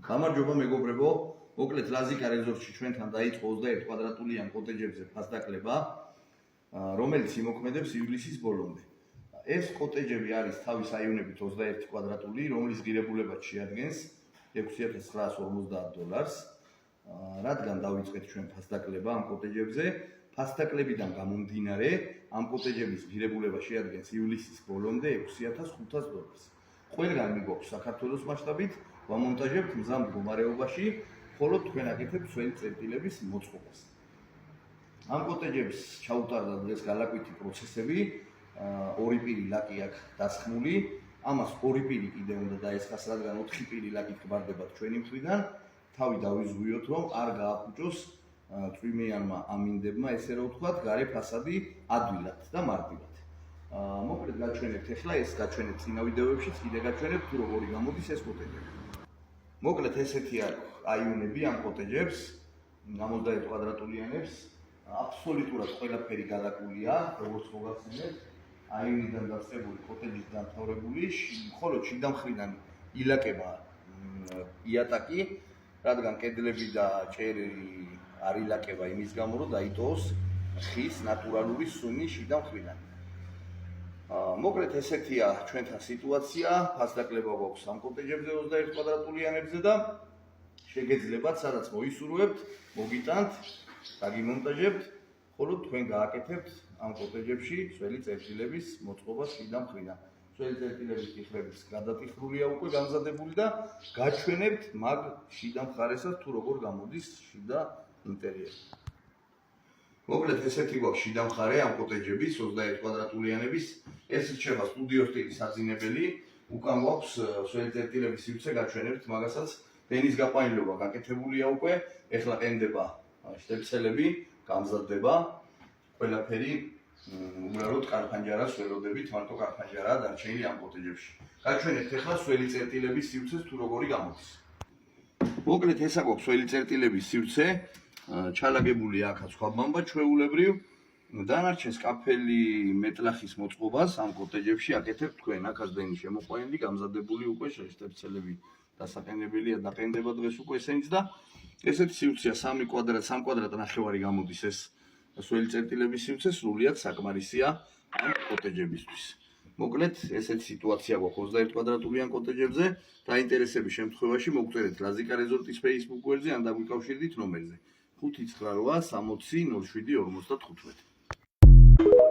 გამარჯობა მეგობრებო, მოკლედ ლაზიკა რეზორტში ჩვენთან დაიწყო 21 კვადრატულიან კოტეჯებზე ფასდაკლება, რომელიც იმოქმედებს ივლისის ბოლომდე. ეს კოტეჯები არის თავის აივნებით 21 კვადრატული, რომლის ღირებულებაც შეადგენს $6,950. რადგან დავიწყეთ ჩვენ ფასდაკლება ამ კოტეჯებზე, ფასდაკლებიდან გამომდინარე, ამ კოტეჯების ღირებულება შეადგენს ივლისის ბოლომდე $6,500. ყველგან მიგვაქვს საქართველოს მასშტაბით, ვამონტაჟებთ მზამ მდგომარეობაში, მხოლოდ თქვენ აკეთებთ ძველი წერტილების მოწყობას. ამ კოტეჯებს ჩაუტარდა დღეს გალაკვეთი პროცესები, ორი პირი ლაკი აქვს დასხმული, ამას ორი პირი კიდე უნდა დაესხას, რადგან 4 პირი ლაკი ხმარდებათ ჩვენი მხრიდან, თავი დავიზღვიოთ, რომ არ გააფუჭოს წვიმიანმა ამინდებმა, ესე რომ ვთქვათ, გარე ფასადი ადვილად და მარტივად. მოკლედ გაჩვენებთ ახლა ეს გაჩვენებთ წინა ვიდეოებშიც, კიდე გაჩვენებთ თუ როგორი გამოდის ეს კოტეჯები. მოკლედ ესეთი აქვს აივნები ამ კოტეჯებს, 21 კვადრატულიანებს, აბსოლუტურად ყველაფერი გადაკულია, როგორც მოგახსენებთ, აივნიდან დაწყებული კოტეჯის დამთავრებული, მხოლოდ შიდა მხრიდან ილაკება იატაკი, რადგან კედლები და ჭერი არ ილაკება იმის გამო, რომ დაიტოვოს ხის ნატურალური სუნი შიდა მხრიდან. მოკლედ ესეთია ჩვენთან სიტუაცია, ფასდაკლება გვაქვს ამ კოტეჯებზე 21 კვადრატულიანებზე და შეგეძლებათ, სადაც მოისურვებთ, მოგიტანთ, დაგიმონტაჟებთ, მხოლოდ თქვენ გააკეთებთ ამ კოტეჯებში ძველი წერტილების მოწყობა შიდა მხრიდან. ძველი წერტილების ტიხრების გადატიხრულია უკვე გამზადებული და გაჩვენებთ მაგ შიდა მხარესაც თუ როგორ გამოდის შიდა ინტერიერი. მოკლედ ესეთი გვაქვს შიდა მხარე ამ კოტეჯების 21 კვადრატულიანების. ეს რჩება სტუდიო სტილის საძინებელი, უკან გვაქვს ძველი წერტილების სივრცე გაჩვენებთ, მაგასაც დენის გაყვანილობა გაკეთებულია უკვე, ეხლა ყენდება შტეპსელები, გამზადდება, ყველაფერი უბრალოდ კარფანჯარას ველოდებით, მარტო კარფანჯარაა დარჩენილი ამ კოტეჯებში. გაჩვენებთ ეხლა ძველი წერტილების სივრცეს თუ როგორი გამოდის. მოკლედ ესა გვაქვს ძველი წერტილების სივრცე, ჩალაგებული აქაც სხვა ბამბა ჩვეულებრივ. დანარჩენს კაფელი მეტლახის მოწყობას ამ კოტეჯებში აკეთებთ თქვენ, აქაც დენი შემოყვანილი, გამზადებული უკვე შტეპსელები დასაყენებელია, დაყენდება დღეს უკვე ესენიც და ესეთი სივრცეა 3 კვადრატ ნახევარი გამოდის ეს ძველი წერტილების სივრცე, სრულიად საკმარისია ამ კოტეჯებისთვის. მოკლედ ესეთი სიტუაცია გვაქვს 21 კვადრატულიან კოტეჯებზე, დაინტერესების შემთხვევაში მოგწერეთ ლაზიკა რეზორტის Facebook გვერდზე ან დაგვიკავშირდით ნომერზე 598 60 07 55.